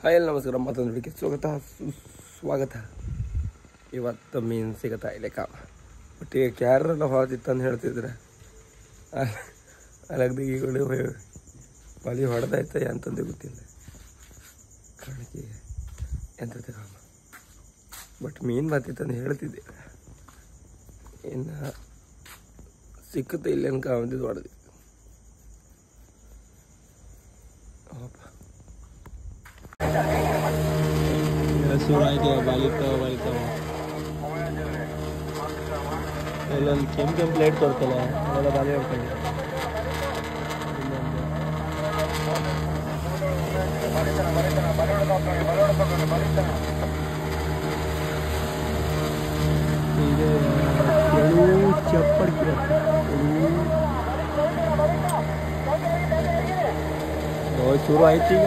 Hi ನಮಸ್ಕಾರ ಮತ್ತೊಂದು ವಿಡಿಯೋಗೆ ಸ್ವಾಗತ. ಇವತ್ತು ಮೀನು ಸಿಗತ್ತಾ ಇಲ್ಲ ಕಾಮ ಒಟ್ಟಿಗೆ ಕ್ಯಾರೆಲ್ಲ ಹೋದಿತ್ತಂದು ಹೇಳ್ತಿದ್ರೆ ಅಲಗ್ದಿಗಳು ಬಲಿ ಹೊಡೆದಾಯ್ತ ಅಂತಂದು ಗೊತ್ತಿಲ್ಲ ಕಾಣಿಕೆ ಎಂತ ಕಾಮ ಬಟ್ ಮೀನು ಬರ್ತಿತ್ತಂದು ಹೇಳ್ತಿದ್ದೆ. ಇನ್ನು ಸಿಕ್ಕುತ್ತೆ ಇಲ್ಲೇನು ಕಾಮದಿದ್ದು ಹೊಡೆದು ಇಲ್ಲೊಂದು ಕೆಂಪು ಪ್ಲೇಟ್ ಕೊಡ್ತಲ್ಲ ಅವೆಲ್ಲ ಬಾಲಿ ಹೊಡ್ಕೊಂಡು ಇದು ಚಪ್ಪಡಿಕೆ ಶುರು ಆಯ್ತು. ಈಗ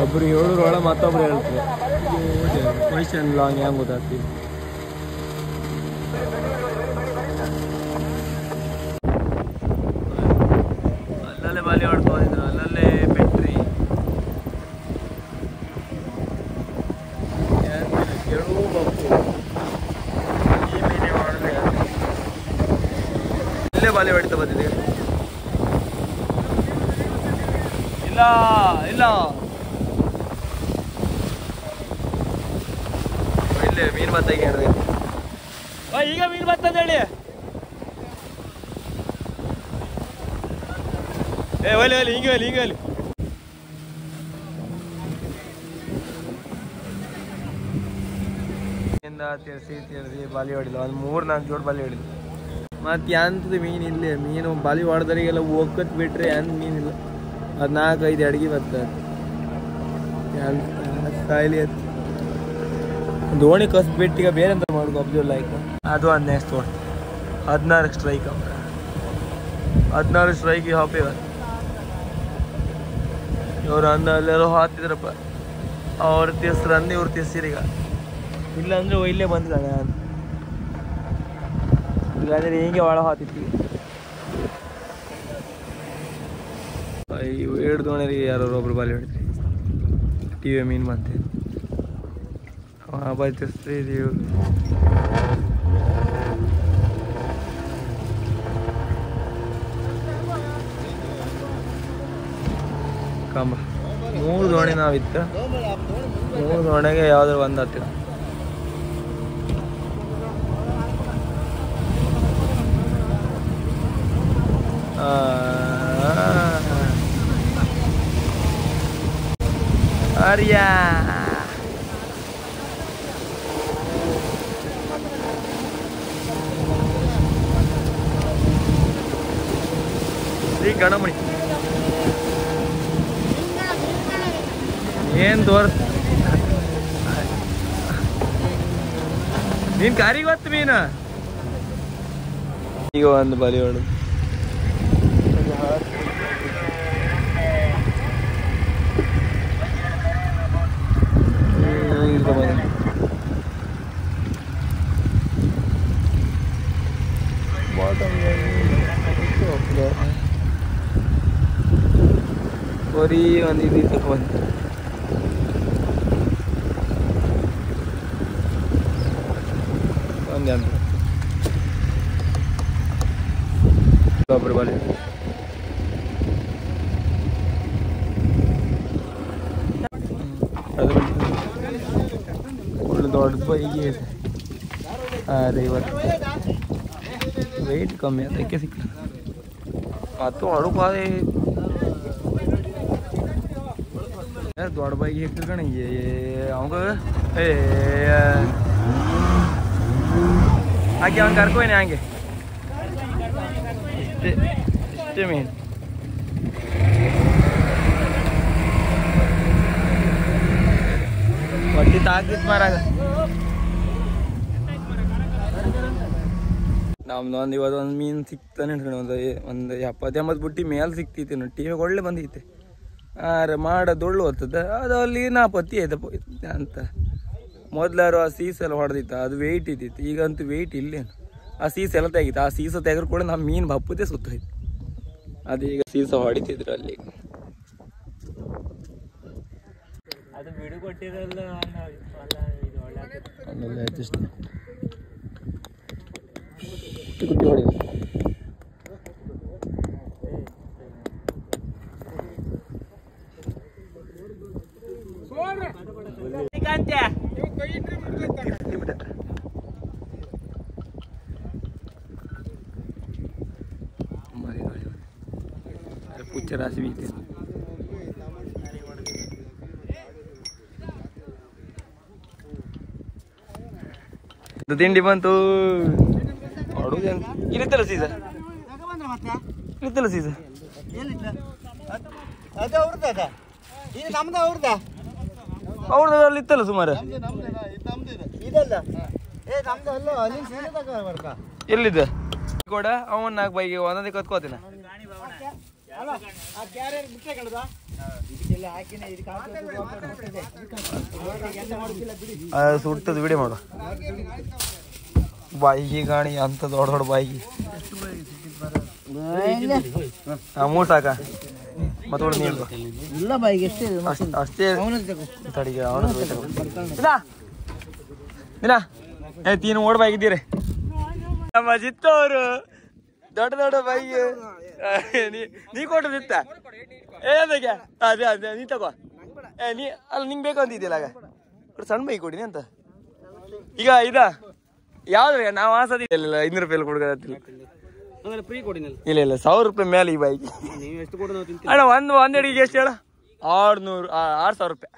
ಒಬ್ರು 7 ಒಳ ಮತ್ತೊಬ್ರು ಹೇಳ್ತಾರೆ ಕ್ವಶನ್ ಲಾಂಗ್ ಹೆಂಗೆ ಗೊತ್ತಾಗ್ತೀವಿ. ಅಲ್ಲಲ್ಲೇ ಬಾಲಿ ಹೊಡ್ಕೊಂಡಿದ್ರು, ಅಲ್ಲಲ್ಲೇ ಬೆಟ್ರಿ ಕೆಳಗೂ ಬಪ್ಪು ಈ ಮೀನೇ ಮಾಡಿದ್ರೆ ಇಲ್ಲೇ ಬಾಲಿ ಹೊಡಿತಾ ಬಂದಿದ್ದೀವಿ. ಇಲ್ಲ ಇಲ್ಲ ಇಲ್ಲೇ ಮೀನು ಬತ್ತ ಈಗ ಈಗ ಮೀನು ಬತ್ತಂತ ಹೇಳಿ ಒಲಿ ಒಲಿ ಹಿಂಗೆ ಒಲಿ ಹಿಂಗೆ ಒಲಿ ತಿರ್ಸಿ ಬಾಲಿ ಹೊಡಿಲ್ಲ. ಒಂದು 3-4 ಜೋಡ್ ಬಾಲಿ ಹೊಡಿಲ್ಲ. ಮತ್ತೆ ಎಂಥದ್ದು ಮೀನು ಇಲ್ಲೇ ಮೀನು ಬಾಲಿ ಹೊಡೆದ್ರಿಗೆಲ್ಲ ಹೋಗತ್ ಬಿಟ್ರೆ ಎಂತ ಮೀನಿಲ್ಲ. ಅದು 4-5 ಅಡಿಗೆ ಬರ್ತದೆ ಸಾಯ್ಲಿ ಅದು ದೋಣಿ ಕಸ್ ಬಿಟ್ಟಿಗೆ ಬೇರೆ ಅಂತ ಮಾಡ್ಕೊ ಅಬ್ದುಲ್ ಲೈಕ್ ಅದು ಒಂದು ನೆಕ್ಸ್ಟ್ ತೋಟ 16 ಸ್ಟ್ರೈಕ್ 16 ಸ್ಟ್ರೈಕಿಗೆ ಹಾಪಿವ ಇವ್ರು ಅಲ್ಲೆಲ್ಲೋ ಹಾತಿದ್ರಪ್ಪ. ಅವ್ರು ತಿರ್ಸ್ರ ಅಂದು ಇವ್ರು ತಿರ್ಸಿರೀಗ. ಇಲ್ಲಾಂದ್ರೆ ಇಲ್ಲೇ ಬಂದಿದ್ದಾನೆ ನಾನು. ಇಲ್ಲಾಂದ್ರೆ ಹಿಂಗೆ ಒಳ ಹಾತಿತ್ತು. ಇವು 2 ದೋಣಿಗೆ ಯಾರು ಒಬ್ರು ಬಾಲಿ ಹೊಡಿತೀವಿ. ಟಿವಿ ಮೀನು ಬಂತೆ ಬೈತಿರ್ತೀವಿ. ಕಂಬ 3 ದೋಣಿ ನಾವಿತ್ತು. 3 ದೋಣಿಗೆ ಯಾವ್ದಾರು ಒಂದು ಹತ್ತಿರ ಅರ್ಯಾ ಶ್ರೀ ಗಣಮಣಿ ಏನ್ ತೋರ್ಸ ನೀನ್ ಕಾರಿಗೆ ಗೊತ್ತು ಮೀನ. ಈಗ ಒಂದು ಬಲಿ ಹೊಡೆದು ಬರೀ ಒಂದು ಇದು ತಗೊಂಡು ಒಂದು ಅಂತ ಒಬ್ಬರು ಬಲಿ ದೊಡ್ಡ ಬೈಗೆ ಇದೆ. ಅರೆ ಇವತ್ತು ವೆಯ್ಟ್ ಕಮ್ಮಿ ಅದಕ್ಕೆ ಸಿಕ್ಕ ಮತ್ತು ಹೊಡಕೋದೆ ದೊಡ್ಡ ಬೈಗೆ ಹಿಟ್ಟು ಕಣ ಅವಂಗ ಹಾಕಿ ಅವ್ನು ಕರ್ಕೋಯ್ನೆ ಹಂಗೆ ಇಷ್ಟೇ ಮೀನು. ಹೊಟ್ಟಿ ತಾಕಿತ್ತು ಮಾರಾಗ. ನಮ್ದೊಂದು ಇವತ್ತೊಂದು ಮೀನು ಸಿಕ್ತಾನೆ ಒಂದು 70-80 ಬುಟ್ಟಿ ಮೇಲೆ ಸಿಕ್ತೈತಿ ನೋಡಿ. ಟಿವಿ ಒಳ್ಳೆ ಬಂದೈತೆ. ಮಾಡ ದೊಳ್ಳು ಹೋಗ್ತದೆ ಅದು ಅಲ್ಲಿ ನಾಪತ್ತಿ ಆಯ್ತಪ್ಪ ಅಂತ ಮೊದ್ಲಾರು ಆ ಸೀಸ್ ಎಲ್ಲ ಹೊಡೆದಿತ್ತು, ಅದು ವೆಯ್ಟ್ ಇದ್ದಿತ್ತು. ಈಗಂತೂ ವೆಯ್ಟ್ ಇಲ್ಲೇನು. ಆ ಸೀಸ ಎಲ್ಲ ತೆಗಿತ್ತು. ಆ ಸೀಸ ತೆಗೆದ್ರು ಕೂಡ ನಮ್ಮ ಮೀನು ಬಪ್ಪುದೇ ಸುತ್ತೋಯ್ತು. ಅದು ಈಗ ಸೀಸ ಹೊಡಿತಿದ್ರು ಅಲ್ಲಿ. ಅದು ಬಿಡು ಕೊಟ್ಟಿರಲ್ಲ ಪುಚ್ಚ ರಾಶಿ ಬೀತಿ ತಿಂಡಿ ಬಂತು. ಇಲ್ಲಿತ್ತಲ್ಲ ಸೀಸ, ಇಲ್ಲಿತ್ತಲ್ಲ ಸೀಸ. ಅವ್ರದ್ದು ಅಲ್ಲಿ ಇತ್ತಲ್ಲ ಸುಮಾರು. ಎಲ್ಲಿದ್ದ ಕೂಡ ಅವನ್ 4 ಬೈಗೆ ಒಂದೊಂದೇ ಕತ್ಕೋತೀನ. ಸುಟ್ಟದ ವಿಡಿಯೋ ಮಾಡು. ಬಾಯಿಗೆ ಗಾಣಿ ಅಂತ ದೊಡ್ಡ ದೊಡ್ಡ ಬಾಯಿಗೆ 3 ಸಾಕ. ಮತ್ತೆ ಇಲ್ಲ ಬಾಯಿಗೆ ಅಷ್ಟೇ ತಡಿಗೆ ತೀನು ಓಡ್ ಬಾಯಿಗಿದ್ದೀರಿ. ನಮ್ಮ ಜಿತ್ತವರು ದೊಡ್ಡ ದೊಡ್ಡ ಬಾಯಿಗೆ ನೀ ಕೊಟ್ಟದಿತ್ತ. ಏನಾಗೆ ಅದೇ ಅದೇ ನೀ ತಗೋ. ನೀ ಅಲ್ಲ ನಿಂಗೆ ಬೇಕು ಅಂತಿದ್ದಿಲ್ಲ ಆಗ ಸಣ್ಣ ಬೈ ಕೊಡಿನಿ ಅಂತ. ಈಗ ಯಾವ್ದು ನಾವು ಆಸದಿ ಇಲ್ಲ 500 ರೂಪಾಯಿ ಕೊಡ್ಕೋದಿಲ್ಲ. ಇಲ್ಲ ಇಲ್ಲ 1000 ರೂಪಾಯಿ ಮೇಲೆ ಈ ಬೈಕ್ ಅಣ್ಣ. ಒಂದ್ ಅಡಿಗೆ ಎಷ್ಟು ಹೇಳ? 6,000 ರೂಪಾಯಿ.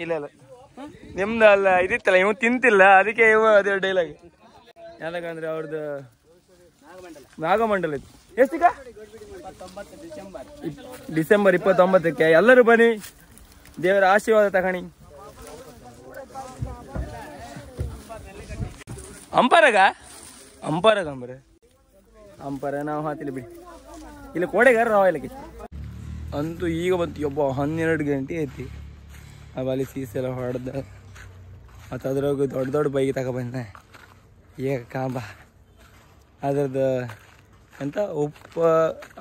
ಇಲ್ಲ ಇಲ್ಲ ನಿಮ್ದು ಅಲ್ಲ ಇದಿತ್ತಲ್ಲ, ಇವ್ ತಿಂತಿಲ್ಲ ಅದಕ್ಕೆ ಇವ ಅದೇ ಡೈಲಾಗ್. ಯಾಕಂದ್ರೆ ಅವ್ರದ್ದು ನಾಗಮಂಡಲ ಇತ್ತು. ಎಷ್ಟೀಗ? ಡಿಸೆಂಬರ್ 29ಕ್ಕೆ. ಎಲ್ಲರೂ ಬನ್ನಿ, ದೇವರ ಆಶೀರ್ವಾದ ತಗಣಿ. ಅಂಪರಗ ಅಂಪರ ನಾವು ಹಾತಿಲ್ಲ ಬಿಡಿ. ಇಲ್ಲ ಕೋಡೆಗಾರ ರಾವ ಇಲ್ಲಕ್ಕೆ ಅಂತೂ ಈಗ ಬಂತು. 12 ಗಂಟೆ ಐತಿ. ಆ ಬಾಲಿ ಸೀಸೆಲ್ಲ ಹೊಡೆದ ಮತ್ತು ಅದ್ರಾಗ ದೊಡ್ಡ ದೊಡ್ಡ ಬೈಗೆ ತಗೊಬಂದೆ. ಈಗ ಕಾಂಬ ಅದ್ರದ್ದು ಎಂತ ಉಪ್ಪು,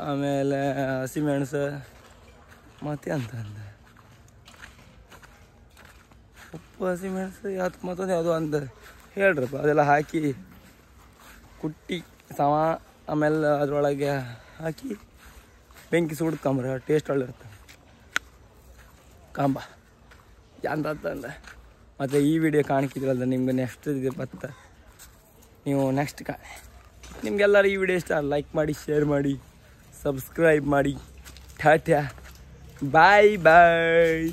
ಆಮೇಲೆ ಹಸಿಮೆಣಸು, ಮತ್ತೆ ಅಂತ ಉಪ್ಪು ಹಸಿಮೆಣಸು ಯಾವ್ದು ಮತ್ತೊಂದು ಯಾವುದೋ ಅಂದ ಹೇಳ್ರಪ್ಪ. ಅದೆಲ್ಲ ಹಾಕಿ ಕುಟ್ಟಿ ಸಮ, ಆಮೇಲೆ ಅದ್ರೊಳಗೆ ಹಾಕಿ ಬೆಂಕಿ ಸುಡ್ಕೊಂಬ್ರ ಟೇಸ್ಟ್ ಒಳ್ಳೆ ಇರ್ತದೆ ಕಾಂಬ ಅಂತಂದ. ಮತ್ತು ಈ ವಿಡಿಯೋ ಕಾಣಿಕಿದ್ರಲ್ಲ ನಿಮ್ಗೆ ನೆಕ್ಸ್ಟ್ ಬತ್ತ ನೀವು ನೆಕ್ಸ್ಟ್ ನಿಮ್ಗೆಲ್ಲರೂ ಈ ವಿಡಿಯೋ ಇಷ್ಟ ಲೈಕ್ ಮಾಡಿ, ಶೇರ್ ಮಾಡಿ, ಸಬ್ಸ್ಕ್ರೈಬ್ ಮಾಡಿ. ಟಾಟಾ ಬಾಯ್ ಬಾಯ್.